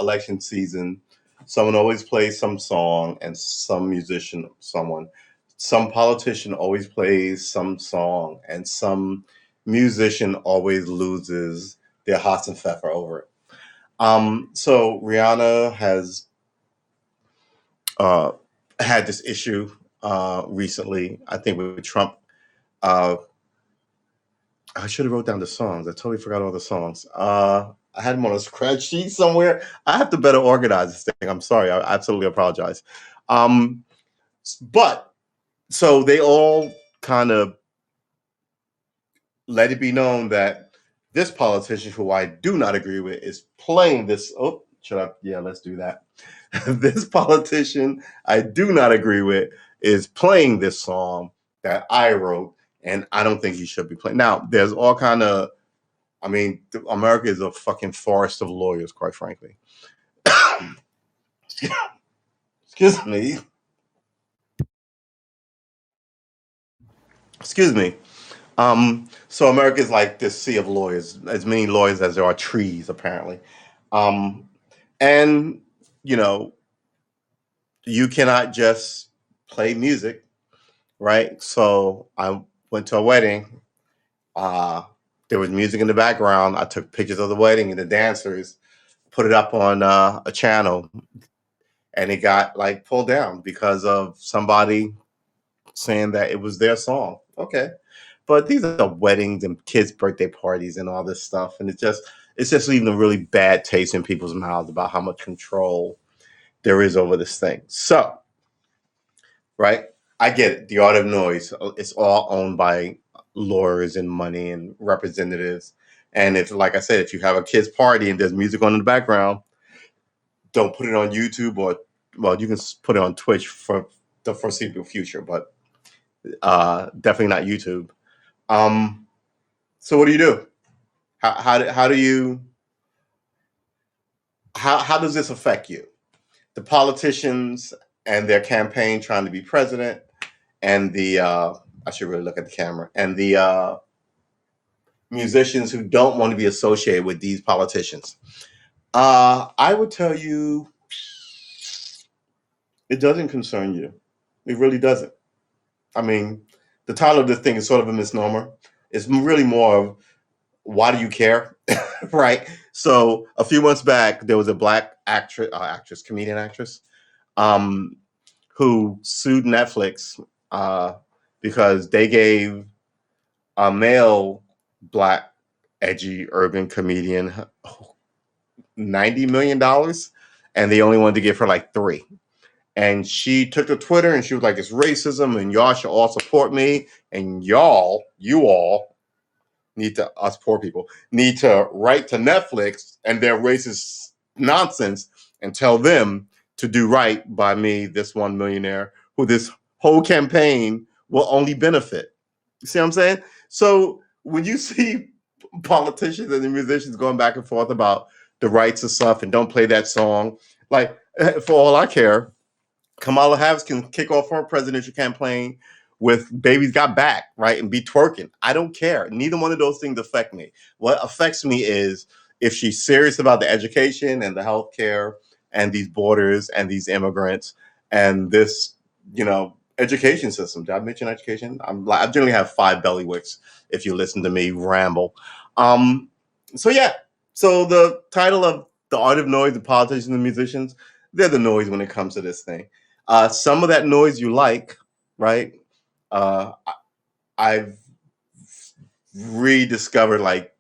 election season, someone always plays some song, and some politician always plays some song, and some musician always loses their Haas and Pfeffer over it. So Rihanna has uh, had this issue recently, I think, with Trump. Uh, I should have wrote down the songs. I totally forgot all the songs. I had them on a spreadsheet somewhere. I have to better organize this thing. I'm sorry. I absolutely apologize. Um, but so they all kind of let it be known that this politician, who I do not agree with, is playing this. Oh, shut up. Yeah, let's do that. This politician I do not agree with is playing this song that I wrote, and I don't think he should be playing. Now, there's all kind of, I mean, America is a fucking forest of lawyers, quite frankly. Excuse me. Excuse me. So America is like this sea of lawyers, as many lawyers as there are trees, apparently. Um, and you know, you cannot just play music, right? So I went to a wedding. Uh, there was music in the background. I took pictures of the wedding and the dancers, put it up on a channel, and it got like pulled down because of somebody saying that it was their song. Okay. But these are weddings and kids' birthday parties and all this stuff. And it's just leaving a really bad taste in people's mouths about how much control there is over this thing. So, right, I get it. The art of noise, it's all owned by lawyers and money and representatives. And if, like I said, if you have a kid's party and there's music on in the background, don't put it on YouTube, or, well, you can put it on Twitch for the foreseeable future, but definitely not YouTube. Um, so what do you do? How do you how does this affect you? The politicians and their campaign trying to be president, and the I should really look at the camera, and the musicians who don't want to be associated with these politicians. I would tell you, it doesn't concern you. It really doesn't. I mean, the title of this thing is sort of a misnomer. It's really more of, why do you care? Right? So a few months back, there was a black comedian actress, um, who sued Netflix because they gave a male black edgy urban comedian $90 million, and they only wanted to give her like 3. And she took to Twitter and she was like, it's racism, and y'all should all support me, and you all need to, us poor people, need to write to Netflix and their racist nonsense and tell them to do right by me, this one millionaire, who this whole campaign will only benefit. You see what I'm saying? So when you see politicians and the musicians going back and forth about the rights and stuff, and don't play that song, like, for all I care, Kamala Harris can kick off her presidential campaign with Baby's Got Back, right? And be twerking. I don't care. Neither one of those things affect me. What affects me is if she's serious about the education and the healthcare and these borders and these immigrants and this, education system. Did I mention education? I generally have 5 belly wicks if you listen to me ramble. So yeah. So the title of The Art of Noise, the politicians and the musicians, they're the noise when it comes to this thing. Some of that noise you like, right? I've rediscovered like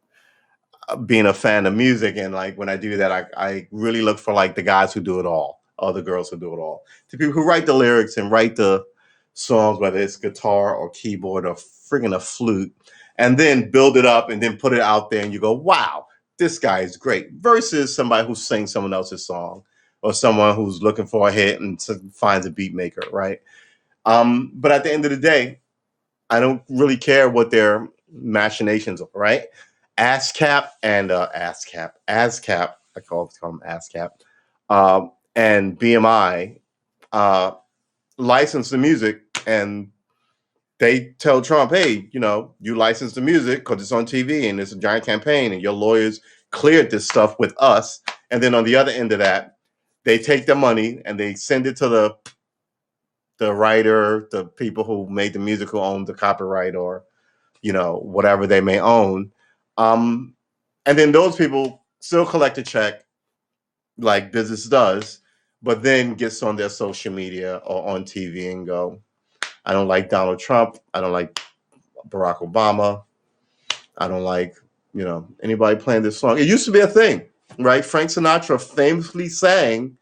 being a fan of music, and like when I do that, I really look for like the guys who do it all, or the girls who do it all, the people who write the lyrics and write the songs, whether it's guitar or keyboard or friggin' a flute, and then build it up and then put it out there, and you go, wow, this guy is great, versus somebody who sings someone else's song, or someone who's looking for a hit and finds a beat maker, right? But at the end of the day, I don't really care what their machinations are, right? ASCAP and ASCAP, I call them ASCAP, and BMI license the music, and they tell Trump, hey, you license the music because it's on TV and it's a giant campaign, and your lawyers cleared this stuff with us, And then on the other end of that, they take the money and they send it to the writer, the people who made the music, who own the copyright, or whatever they may own. And then those people still collect a check like business does, but then gets on their social media or on TV and go, I don't like Donald Trump. I don't like Barack Obama. I don't like, anybody playing this song. It used to be a thing, right? Frank Sinatra famously sang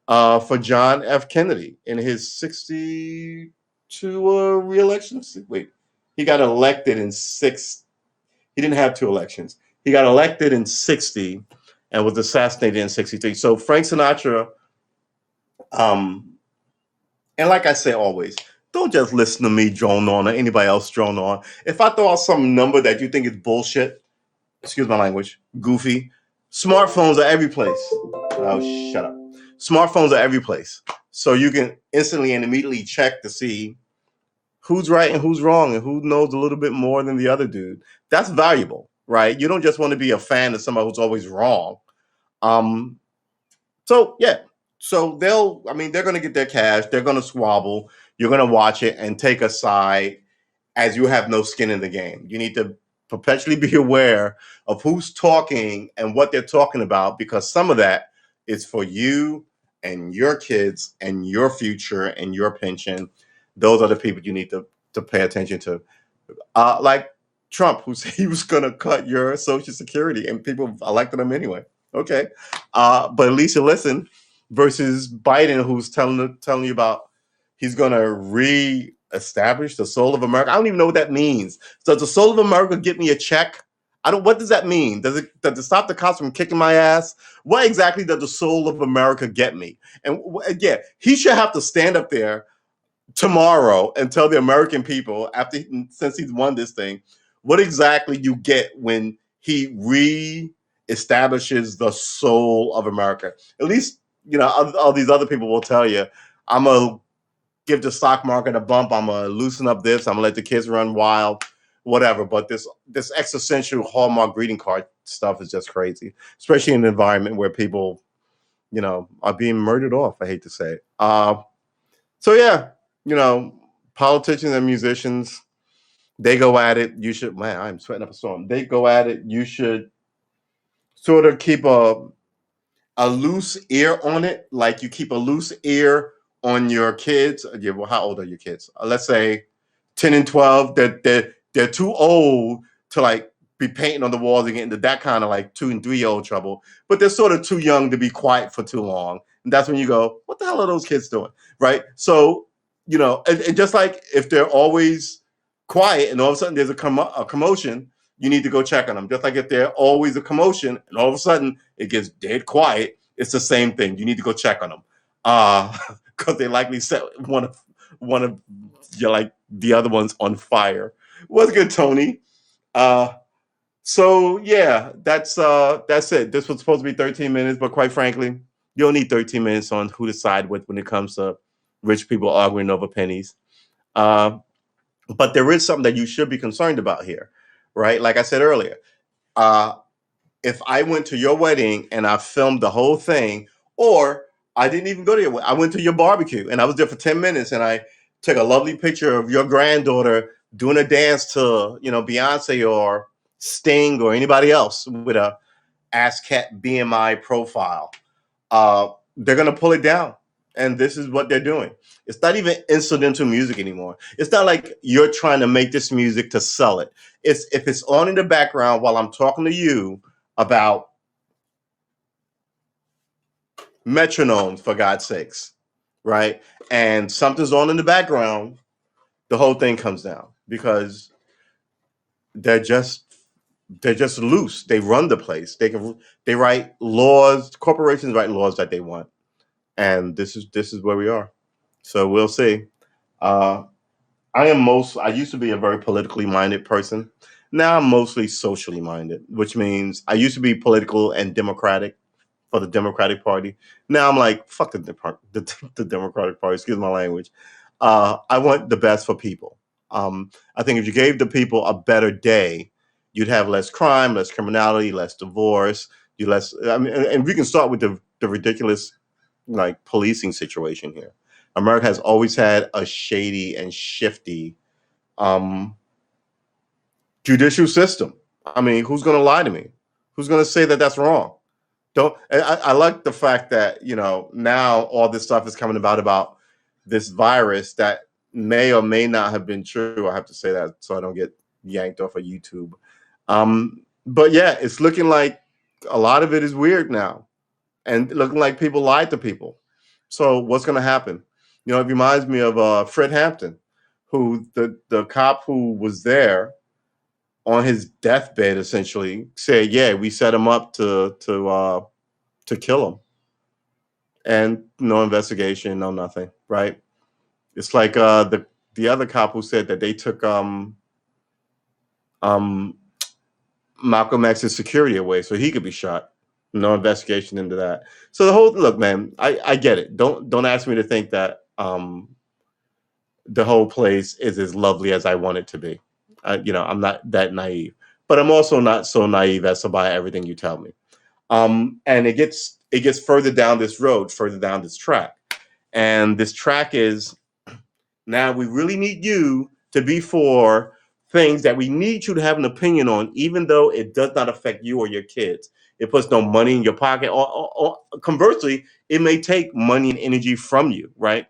for John F. Kennedy in his 62 re-election. Wait, he got elected in he didn't have two elections. He got elected in 60 and was assassinated in 63. So Frank Sinatra, and like I say always, don't just listen to me drone on or anybody else drone on. If I throw out some number that you think is bullshit, excuse my language, goofy, smartphones are every place. Oh, shut up. Smartphones are every place. So you can instantly and immediately check to see who's right and who's wrong and who knows a little bit more than the other dude. That's valuable, right? You don't just want to be a fan of somebody who's always wrong. So yeah, so they're going to get their cash. They're going to squabble. You're going to watch it and take a side as you have no skin in the game. You need to perpetually be aware of who's talking and what they're talking about, because some of that is for you and your kids and your future and your pension. Those are the people you need to pay attention to. Like Trump, who said he was going to cut your Social Security, and people elected him anyway. Okay. But at least you listen, versus Biden, who's telling you about he's going to re-establish the soul of America. I don't even know what that means. Does the soul of America get me a check? What does that mean? Does it stop the cops from kicking my ass? What exactly does the soul of America get me? And again, he should have to stand up there tomorrow and tell the American people, since he's won this thing, what exactly you get when he re-establishes the soul of America. At least, all these other people will tell you, I'm going to give the stock market a bump. I'm going to loosen up this. I'm going to let the kids run wild, whatever. But this existential Hallmark greeting card stuff is just crazy, especially in an environment where people, are being murdered off, I hate to say it. So yeah, politicians and musicians, they go at it. You should, man, I'm sweating up a storm. They go at it. You should sort of keep a loose ear on it, like you keep a loose ear on your kids. Yeah, well, how old are your kids? Let's say 10 and 12. They're too old to like be painting on the walls and get into that kind of like 2 and 3-year-old trouble, but they're sort of too young to be quiet for too long. And that's when you go, what the hell are those kids doing? Right? So, and just like if they're always quiet and all of a sudden there's a commotion, you need to go check on them. Just like if they're always a commotion and all of a sudden it gets dead quiet, it's the same thing. You need to go check on them. Because they likely set one of like the other ones on fire. What's good, Tony? So yeah, that's it. This was supposed to be 13 minutes, but quite frankly, you don't need 13 minutes on who to side with when it comes to rich people arguing over pennies. But there is something that you should be concerned about here, right? Like I said earlier, if I went to your wedding and I filmed the whole thing, or I didn't even go to your wedding, I went to your barbecue and I was there for 10 minutes and I took a lovely picture of your granddaughter doing a dance to, Beyonce or Sting or anybody else with a ASCAP BMI profile, they're going to pull it down. And this is what they're doing. It's not even incidental music anymore. It's not like you're trying to make this music to sell it. If it's on in the background while I'm talking to you about metronomes, for God's sakes, right? And something's on in the background, the whole thing comes down because they're just loose. They run the place. They write laws. Corporations write laws that they want. And this is where we are. So we'll see. I used to be a very politically minded person. Now I'm mostly socially minded, which means I used to be political and democratic for the Democratic Party. Now I'm like, fuck the Democratic Party, excuse my language. I want the best for people. I think if you gave the people a better day, you'd have less crime, less criminality, less divorce, You less. I mean, and we can start with the ridiculous like policing situation here. America has always had a shady and shifty um, judicial system. I mean, who's going to lie to me? Who's going to say that that's wrong? Don't. I like the fact that now all this stuff is coming about this virus that may or may not have been true. I have to say that so I don't get yanked off of YouTube. But yeah, it's looking like a lot of it is weird now, and looking like people lied to people. So what's going to happen? It reminds me of Fred Hampton, who the cop who was there on his deathbed essentially said, "Yeah, we set him up to kill him," and no investigation, no nothing. Right? It's like the other cop who said that they took um Malcolm X's security away so he could be shot. No investigation into that. So the whole look, man, I get it. Don't ask me to think that the whole place is as lovely as I want it to be. I'm not that naive, but I'm also not so naive as to buy everything you tell me. And it gets further down this road, further down this track, and this track is now we really need you to be for things that we need you to have an opinion on, even though it does not affect you or your kids. It puts no money in your pocket, or conversely, it may take money and energy from you, right?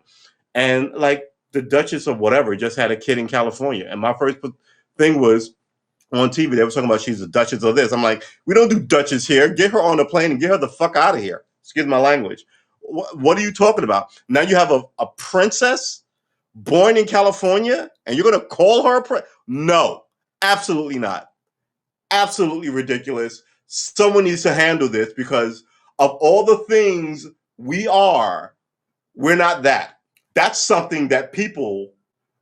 And like the Duchess of whatever just had a kid in California, and my first thing was on TV. They were talking about she's the Duchess of this. I'm like, we don't do Duchess here. Get her on a plane and get her the fuck out of here. Excuse my language. What are you talking about? Now you have a princess born in California, and you're going to call her a princess? No, absolutely not. Absolutely ridiculous. Someone needs to handle this because of all the things we are, we're not that. That's something that people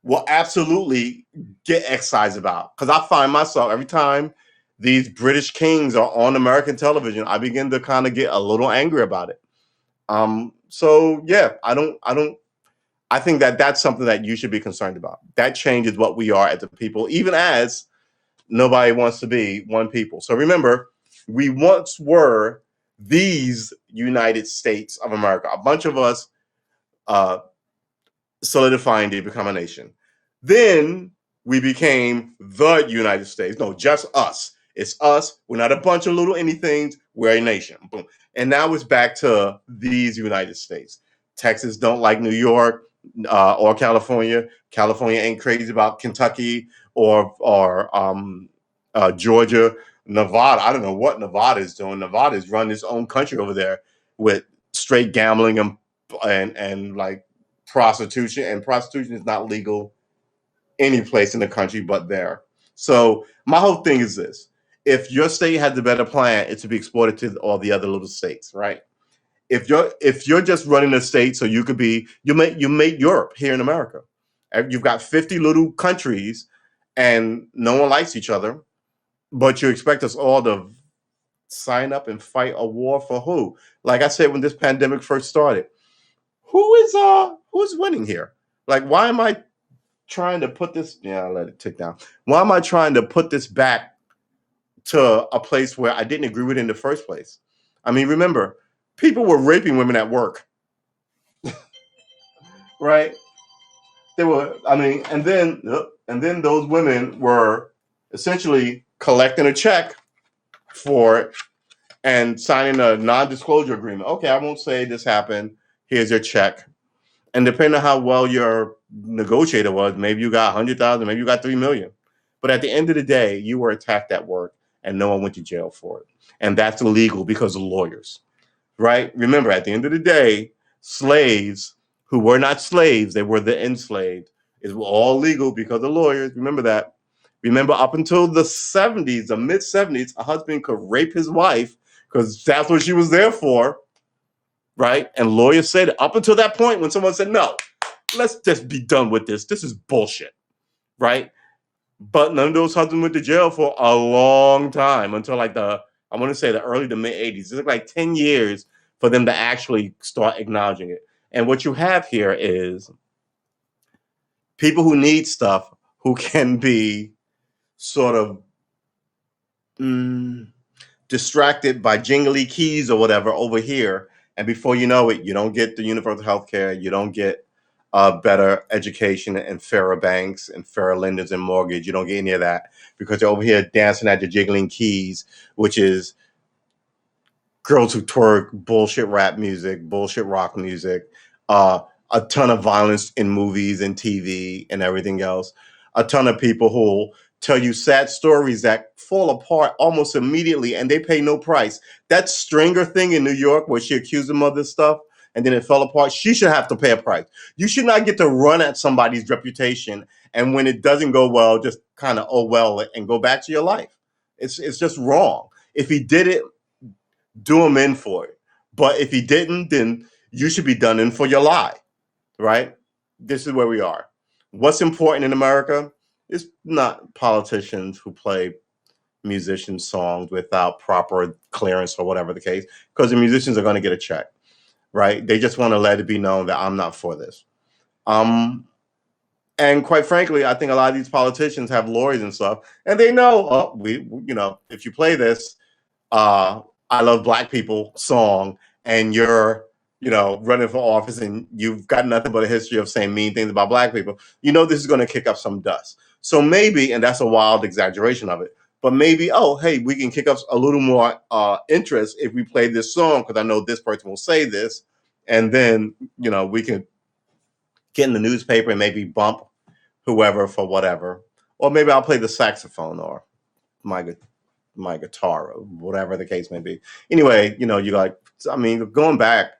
will absolutely get excised about. Because I find myself every time these British kings are on American television, I begin to kind of get a little angry about it. So yeah, I think that that's something that you should be concerned about. That changes what we are as a people, even as nobody wants to be one people. So remember, we once were these United States of America. A bunch of us solidifying to become a nation. Then we became the United States. No, just us. It's us. We're not a bunch of little anythings. We're a nation. Boom. And now it's back to these United States. Texas don't like New York or California. California ain't crazy about Kentucky or Georgia. Nevada, I don't know what Nevada is doing. Nevada's run its own country over there with straight gambling and like prostitution, and prostitution is not legal any place in the country but there. So my whole thing is this: if your state has the better plan, it's to be exported to all the other little states, right? If you're just running a state so you could be you make Europe here in America. You've got 50 little countries and no one likes each other, but you expect us all to sign up and fight a war for who? Like I said when this pandemic first started, who's winning here? Like, why am I trying to put this? Yeah, I'll let it tick down. Why am I trying to put this back to a place where I didn't agree with in the first place? I mean, remember, people were raping women at work, right? They were. I mean, and then those women were essentially collecting a check for it and signing a non-disclosure agreement. Okay, I won't say this happened. Here's your check. And depending on how well your negotiator was, maybe you got 100,000, maybe you got 3 million. But at the end of the day, you were attacked at work, and no one went to jail for it. And that's illegal because of lawyers, right? Remember, at the end of the day, slaves who were not slaves, they were the enslaved. It was all legal because of lawyers. Remember that. Remember, up until the 70s, the mid 70s, a husband could rape his wife because that's what she was there for, right? And lawyers said up until that point when someone said, no, let's just be done with this. This is bullshit, right? But none of those husbands went to jail for a long time until like I want to say the early to mid 80s. It took like 10 years for them to actually start acknowledging it. And what you have here is people who need stuff who can be sort of distracted by jingly keys or whatever over here, and before you know it, you don't get the universal health care, you don't get better education and fairer banks and fairer lenders and mortgage. You don't get any of that because you're over here dancing at the jiggling keys, which is girls who twerk, bullshit rap music, bullshit rock music, a ton of violence in movies and TV and everything else, a ton of people who tell you sad stories that fall apart almost immediately and they pay no price. That Stringer thing in New York where she accused him of this stuff and then it fell apart, she should have to pay a price. You should not get to run at somebody's reputation and when it doesn't go well, just kind of, oh well, and go back to your life. It's just wrong. If he did it, do him in for it. But if he didn't, then you should be done in for your lie, right? This is where we are. What's important in America is not politicians who play musician songs without proper clearance or whatever the case, because the musicians are going to get a check, right? They just want to let it be known that I'm not for this. And quite frankly, I think a lot of these politicians have lawyers and stuff, and they know, if you play this, I Love Black People song and you're, running for office and you've got nothing but a history of saying mean things about Black people, this is going to kick up some dust. So maybe, and that's a wild exaggeration of it, but maybe, oh, hey, we can kick up a little more interest if we play this song because I know this person will say this. And then, we can get in the newspaper and maybe bump whoever for whatever. Or maybe I'll play the saxophone or my guitar or whatever the case may be. Anyway, going back,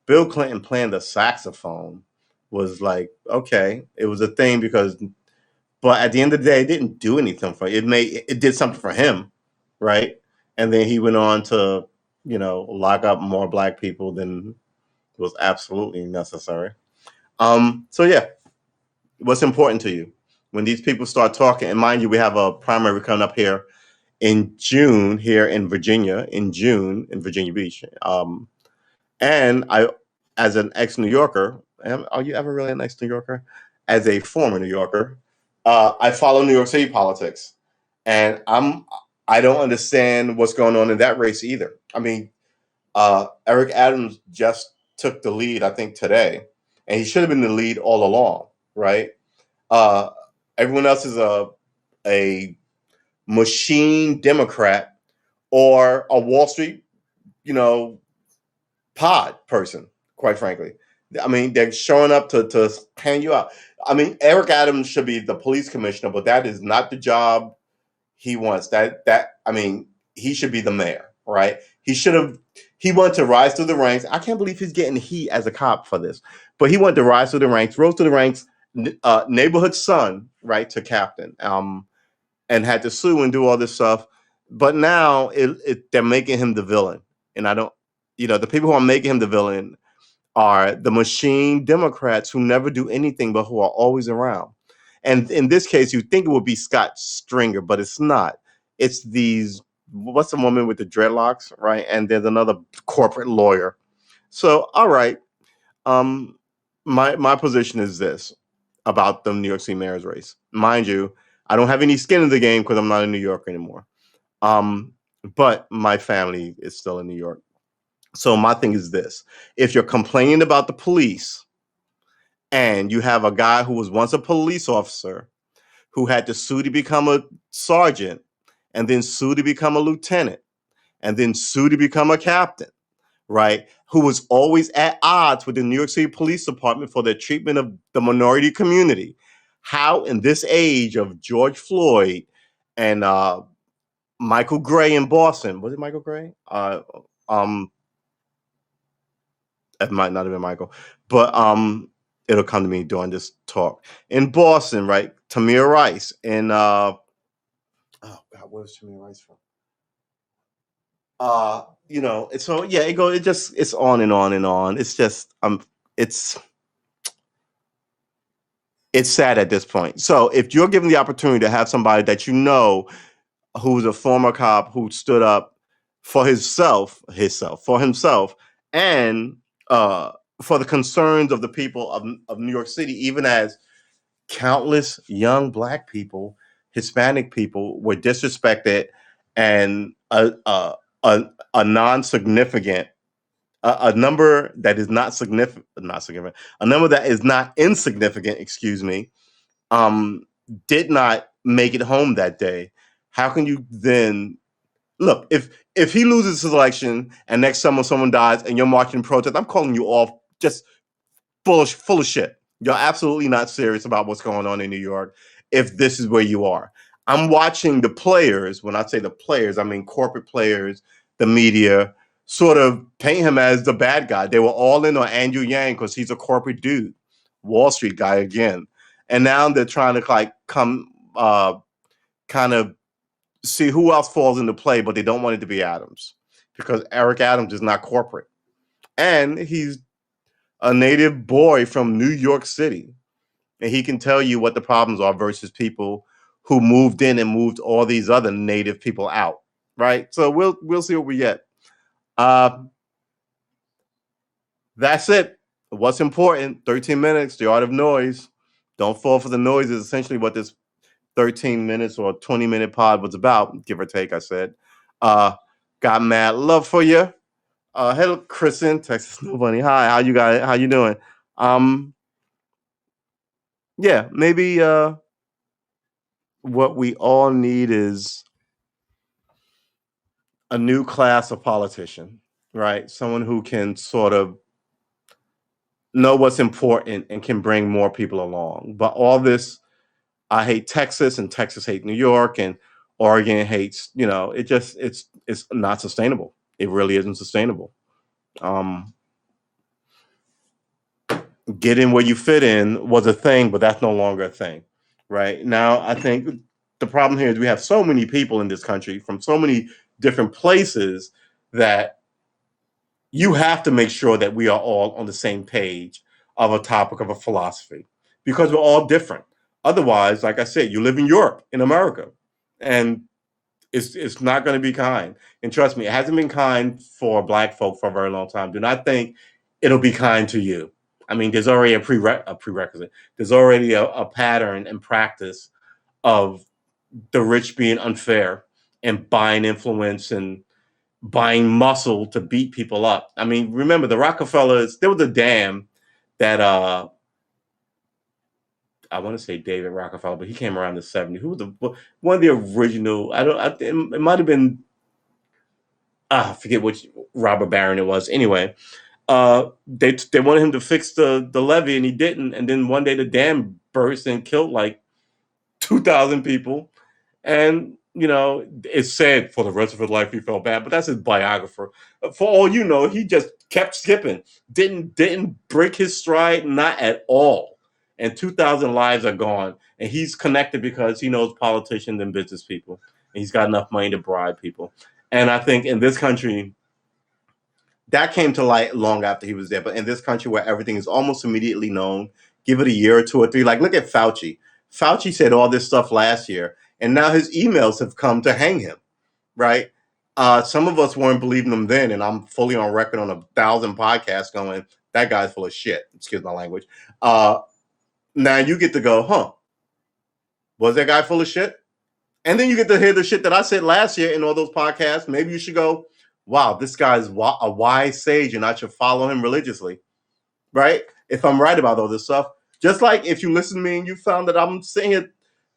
Bill Clinton playing the saxophone was like, okay, it was a thing but at the end of the day, it didn't do anything for it. It did something for him, right? And then he went on to, lock up more Black people than was absolutely necessary. So yeah, what's important to you when these people start talking? And mind you, we have a primary coming up here in June here in Virginia, in Virginia Beach. And I, as an ex-New Yorker, are you ever really an ex-New Yorker? As a former New Yorker, I follow New York City politics, and I don't understand what's going on in that race either. I mean, Eric Adams just took the lead, I think, today, and he should have been the lead all along, right? Everyone else is a machine Democrat or a Wall Street, pod person, quite frankly. I mean, they're showing up to hand you out. I mean, Eric Adams should be the police commissioner, but that is not the job he wants. He should be the mayor, right? He wanted to rise through the ranks. I can't believe he's getting heat as a cop for this, but he wanted to rise through the ranks, rose through the ranks, neighborhood son, right, to captain, and had to sue and do all this stuff. But now they're making him the villain. And I don't, the people who are making him the villain are the machine Democrats who never do anything, but who are always around. And in this case, you think it would be Scott Stringer, but it's not. It's what's the woman with the dreadlocks, right? And there's another corporate lawyer. So, all right. My position is this about the New York City mayor's race. Mind you, I don't have any skin in the game because I'm not in New York anymore. But my family is still in New York. So my thing is this: if you're complaining about the police and you have a guy who was once a police officer who had to sue to become a sergeant and then sue to become a lieutenant and then sue to become a captain, right? Who was always at odds with the New York City Police Department for their treatment of the minority community. How in this age of George Floyd and Michael Gray in Boston, was it Michael Gray? It might not have been Michael, but it'll come to me during this talk. In Boston, right? Tamir Rice and oh God, where's Tamir Rice from? So yeah, it's on and on and on. It's just it's sad at this point. So if you're given the opportunity to have somebody that who's a former cop who stood up for himself, and for the concerns of the people of New York City, even as countless young Black people, Hispanic people were disrespected and a non-significant a number that is not significant, a number that is not insignificant, excuse me, did not make it home that day. How can you then look if he loses his election and next summer someone dies and you're marching in protest? I'm calling you off just full of shit. You're absolutely not serious about what's going on in New York if this is where you are. I'm watching the players. When I say the players, I mean corporate players, the media, sort of paint him as the bad guy. They were all in on Andrew Yang because he's a corporate dude, Wall Street guy again. And now they're trying to like come kind of see who else falls into play, but they don't want it to be Adams because Eric Adams is not corporate. And he's a native boy from New York City, and he can tell you what the problems are versus people who moved in and moved all these other native people out, right? So we'll see what we get. That's it. What's important? 13 minutes. The art of noise. Don't fall for the noise is essentially what this 13 minutes or 20-minute pod was about, give or take. I said. Got mad love for you. Hello, Kristen, Texas Nobody. Hi, how you guys? How you doing? Yeah, maybe what we all need is a new class of politician, right? Someone who can sort of know what's important and can bring more people along. But all this, I hate Texas and Texas hate New York and Oregon hates, it's not sustainable. It really isn't sustainable. Get in where you fit in was a thing, but that's no longer a thing. Right now, I think the problem here is we have so many people in this country from so many different places that you have to make sure that we are all on the same page of a topic of a philosophy because we're all different. Otherwise, like I said, you live in Europe, in America, and it's not going to be kind. And trust me, it hasn't been kind for Black folk for a very long time. Do not think it'll be kind to you. I mean, there's already a prerequisite. There's already a pattern and practice of the rich being unfair and buying influence and buying muscle to beat people up. I mean, remember the Rockefellers, there was a dam that I want to say David Rockefeller, but he came around the 70s. Who was one of the original? It might have been I forget which robber baron it was. Anyway, they wanted him to fix the levee and he didn't. And then one day the dam burst and killed like 2,000 people. And it's said for the rest of his life he felt bad, but that's his biographer. For all you know, he just kept skipping, didn't break his stride, not at all. And 2,000 lives are gone. And he's connected because he knows politicians and business people. And he's got enough money to bribe people. And I think in this country, that came to light long after he was there. But in this country where everything is almost immediately known, give it a year or 2 or 3. Like, look at Fauci. Fauci said all this stuff last year, and now his emails have come to hang him, right? Some of us weren't believing him then, and I'm fully on record on 1,000 podcasts going, that guy's full of shit. Excuse my language. Now you get to go, huh? Was that guy full of shit? And then you get to hear the shit that I said last year in all those podcasts. Maybe you should go, wow, this guy's a wise sage and I should follow him religiously, right? If I'm right about all this stuff. Just like if you listen to me and you found that I'm sitting here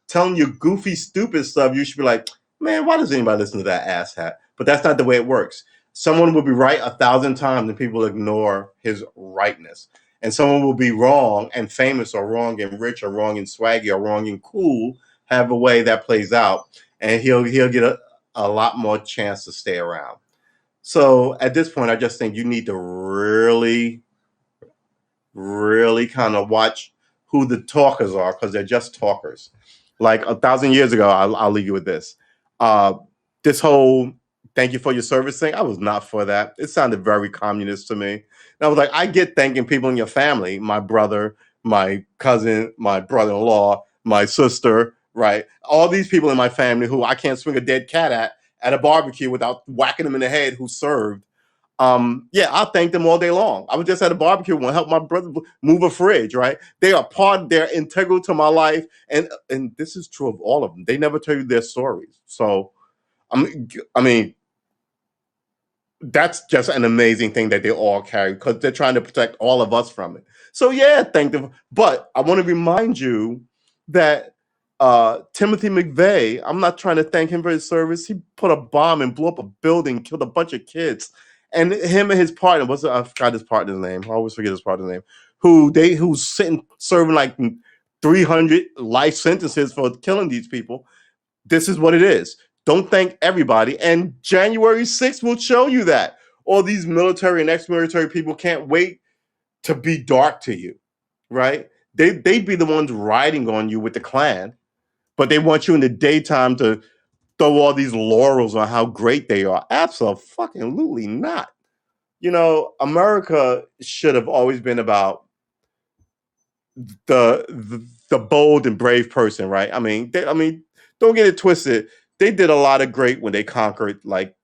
telling you goofy, stupid stuff, you should be like, man, why does anybody listen to that asshat? But that's not the way it works. Someone will be right 1,000 times and people ignore his rightness. And someone will be wrong and famous or wrong and rich or wrong and swaggy or wrong and cool, have a way that plays out. And he'll get a lot more chance to stay around. So at this point, I just think you need to really, really kind of watch who the talkers are because they're just talkers. Like 1,000 years ago, I'll leave you with this. This whole thank you for your service thing, I was not for that. It sounded very communist to me. And I was like, I get thanking people in your family, my brother, my cousin, my brother-in-law, my sister, right? All these people in my family who I can't swing a dead cat at a barbecue without whacking them in the head who served. Yeah, I'll thank them all day long. I was just at a barbecue and help my brother move a fridge, right? They are they're integral to my life. And this is true of all of them. They never tell you their stories. So, I mean, that's just an amazing thing that they all carry because they're trying to protect all of us from it. So yeah, thank them. But I want to remind you that Timothy McVeigh, I'm not trying to thank him for his service. He put a bomb and blew up a building, killed a bunch of kids. And him and his partner, I forgot his partner's name. I always forget his partner's name. Who's sitting serving like 300 life sentences for killing these people. This is what it is. Don't thank everybody. And January 6th will show you that. All these military and ex-military people can't wait to be dark to you, right? They'd be the ones riding on you with the Klan, but they want you in the daytime to throw all these laurels on how great they are. Absolutely not. You know, America should have always been about the bold and brave person, right? I mean, don't get it twisted. They did a lot of great when they conquered, like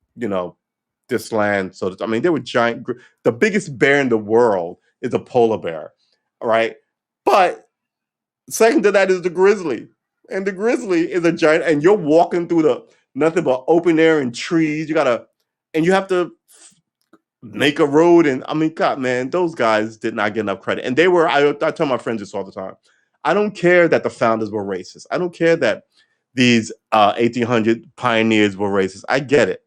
this land. So I mean, they were giant. The biggest bear in the world is a polar bear, right? But second to that is the grizzly, and the grizzly is a giant. And you're walking through the nothing but open air and trees. And you have to make a road. And I mean, God, man, those guys did not get enough credit. And they were, I tell my friends this all the time. I don't care that the founders were racist. I don't care that these 1800 pioneers were racist. I get it.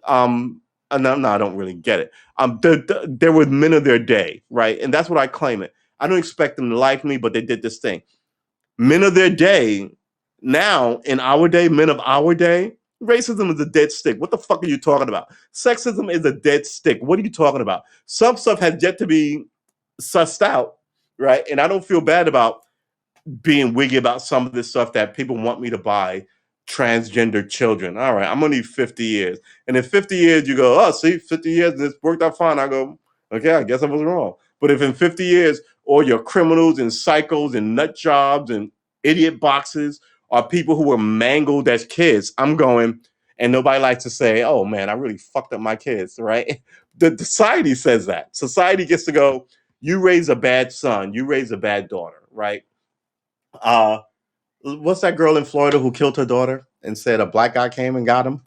No, I don't really get it. They were men of their day, right? And that's what I claim it. I don't expect them to like me, but they did this thing. Men of their day, now in our day, men of our day, racism is a dead stick. What the fuck are you talking about? Sexism is a dead stick. What are you talking about? Some stuff has yet to be sussed out, right? And I don't feel bad about being wiggy about some of this stuff that people want me to buy. Transgender children. All right, I'm gonna need 50 years. And in 50 years, you go, oh, see, 50 years, this worked out fine. I go, okay, I guess I was wrong. But if in 50 years, all your criminals and psychos and nut jobs and idiot boxes are people who were mangled as kids, I'm going, and nobody likes to say, oh man, I really fucked up my kids, right? The society says that. Society gets to go, you raise a bad son, you raise a bad daughter, right? What's that girl in Florida who killed her daughter and said a black guy came and got him?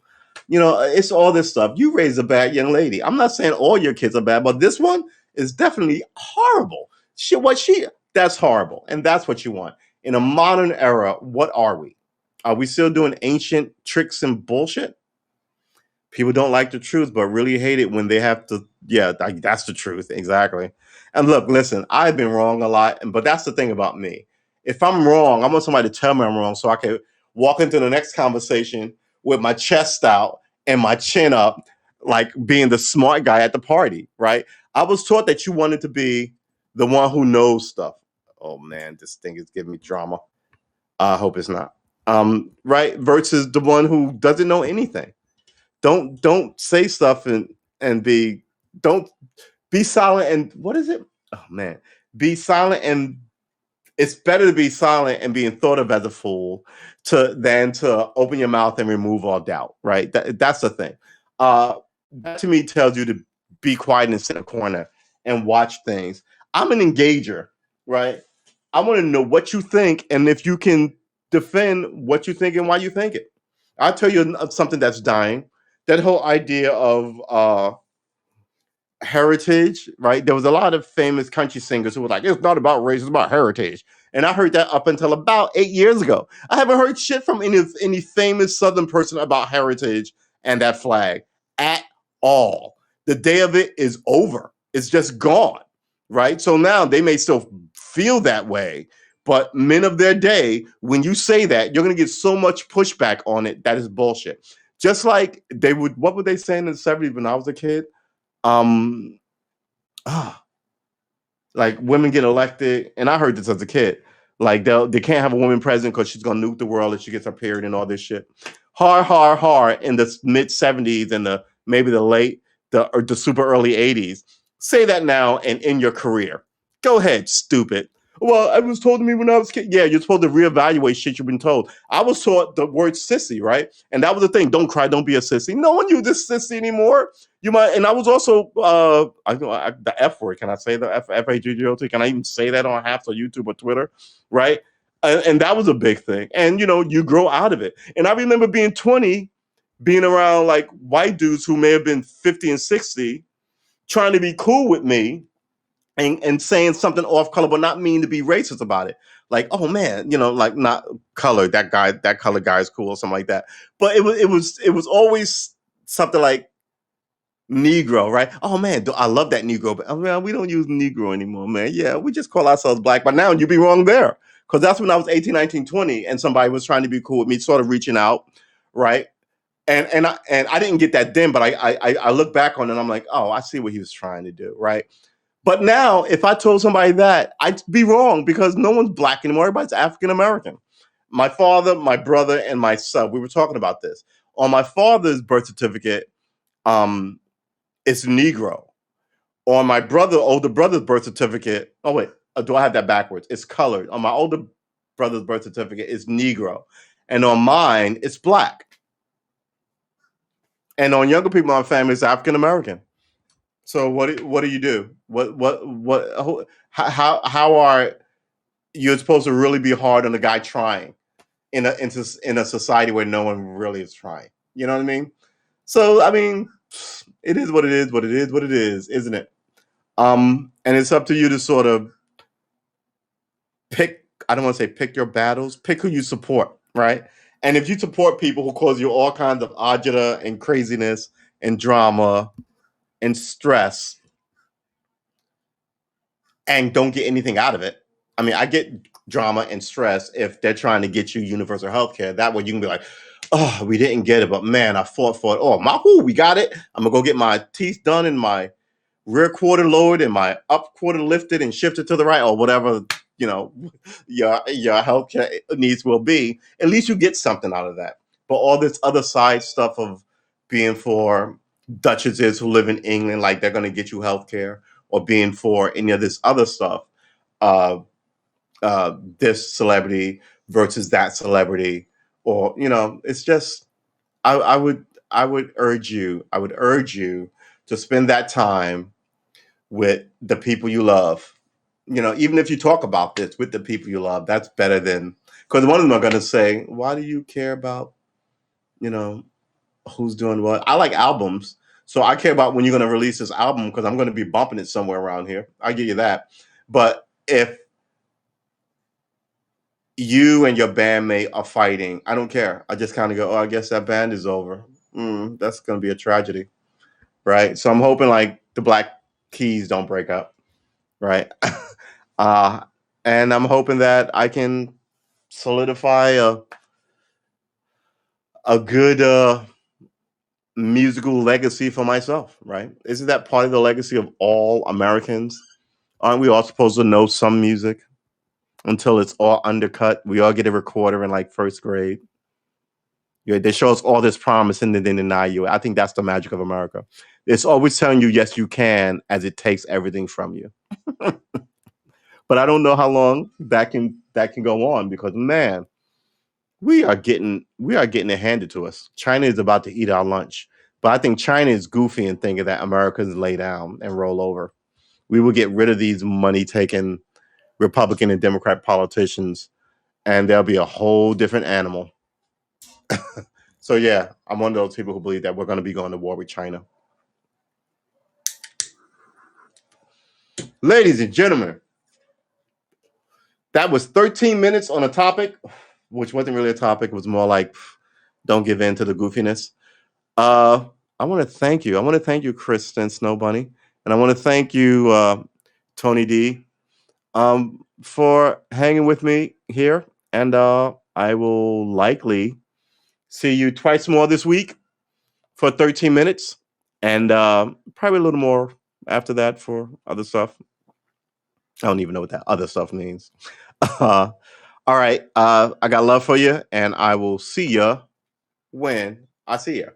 It's all this stuff. You raise a bad young lady. I'm not saying all your kids are bad, but this one is definitely horrible. That's horrible. And that's what you want. In a modern era, what are we? Are we still doing ancient tricks and bullshit? People don't like the truth, but really hate it when they have to. Yeah, that's the truth. Exactly. And look, listen, I've been wrong a lot, but that's the thing about me. If I'm wrong, I want somebody to tell me I'm wrong so I can walk into the next conversation with my chest out and my chin up, like being the smart guy at the party, right? I was taught that you wanted to be the one who knows stuff. Oh man, this thing is giving me drama. I hope it's not. Right? Versus the one who doesn't know anything. Don't say stuff and don't be silent and what is it? Oh man, be silent and it's better to be silent and being thought of as a fool than to open your mouth and remove all doubt. Right? That's the thing. That to me tells you to be quiet and sit in a corner and watch things. I'm an engager, right? I want to know what you think and if you can defend what you think and why you think it. I'll tell you something that's dying. That whole idea of heritage, right? There was a lot of famous country singers who were like, it's not about race, it's about heritage. And I heard that up until about 8 years ago. I haven't heard shit from any famous Southern person about heritage and that flag at all. The day of it is over. It's just gone, right? So now they may still feel that way, but men of their day, when you say that, you're going to get so much pushback on it. That is bullshit. Just like what would they say in the 70s when I was a kid? Um, like women get elected, and I heard this as a kid. Like they can't have a woman president because she's gonna nuke the world if she gets her period and all this shit. Hard in the mid 70s and maybe the super early 80s. Say that now and in your career. Go ahead, stupid. Well, I was told to me when I was a kid. Yeah, you're supposed to reevaluate shit you've been told. I was taught the word sissy, right? And that was the thing. Don't cry, don't be a sissy. No one uses sissy anymore. You might, and I was also the F word. Can I say the F-A-G-G-O-T? Can I even say that on half of YouTube or Twitter? Right? And that was a big thing. And you grow out of it. And I remember being 20 being around like white dudes who may have been 50 and 60 trying to be cool with me and saying something off color, but not mean to be racist about it. Like, oh man, like not color, that color guy is cool or something like that. But it was always something like Negro, right? Oh man, I love that Negro, but man, we don't use Negro anymore, man. Yeah, we just call ourselves black. But now you'd be wrong there. Because that's when I was 18, 19, 20, and somebody was trying to be cool with me, sort of reaching out, right? And I didn't get that then, but I look back on it and I'm like, oh, I see what he was trying to do, right? But now, if I told somebody that, I'd be wrong because no one's black anymore. Everybody's African American. My father, my brother, and myself, we were talking about this. On my father's birth certificate, it's Negro. On my older brother's birth certificate, oh wait, do I have that backwards? It's colored. On my older brother's birth certificate, it's Negro. And on mine, it's black. And on younger people in my family, it's African American. So what do you do? How are you supposed to really be hard on the guy trying in a society where no one really is trying? You know what I mean? So I mean, it is what it is, what it is, what it is, isn't it? And it's up to you to sort of pick. I don't want to say pick your battles. Pick who you support, right? And if you support people who cause you all kinds of agita and craziness and drama and stress and don't get anything out of it. I mean, I get drama and stress if they're trying to get you universal health care. That way you can be like, oh, we didn't get it, but man, I fought for it. Oh, we got it. I'm going to go get my teeth done and my rear quarter lowered and my up quarter lifted and shifted to the right or whatever, your healthcare needs will be. At least you get something out of that. But all this other side stuff of being for duchesses who live in England, like they're going to get you healthcare, or being for any of this other stuff, this celebrity versus that celebrity, or it's just I would urge you to spend that time with the people you love. Even if you talk about this with the people you love, that's better than, because one of them are going to say, why do you care about who's doing what? I like albums, so I care about when you're going to release this album because I'm going to be bumping it somewhere around here. I give you that. But if you and your bandmate are fighting, I don't care. I just kind of go, oh, I guess that band is over. That's going to be a tragedy, right? So I'm hoping like the Black Keys don't break up, right? And I'm hoping that I can solidify a good musical legacy for myself, right? Isn't that part of the legacy of all Americans? Aren't we all supposed to know some music until it's all undercut? We all get a recorder in like first grade. Yeah, they show us all this promise and then they deny you. I think that's the magic of America. It's always telling you, yes, you can, as it takes everything from you. But I don't know how long that can go on because, man, we are getting it handed to us. China is about to eat our lunch. But I think China is goofy in thinking that Americans lay down and roll over. We will get rid of these money-taking Republican and Democrat politicians, and there'll be a whole different animal. So, yeah, I'm one of those people who believe that we're going to be going to war with China. Ladies and gentlemen, that was 13 minutes on a topic, which wasn't really a topic. It was more like, don't give in to the goofiness. I want to thank you. I want to thank you, Kristen Snow Bunny. And I want to thank you, Tony D, for hanging with me here. And I will likely see you twice more this week for 13 minutes. And probably a little more after that for other stuff. I don't even know what that other stuff means. All right. I got love for you. And I will see you when I see you.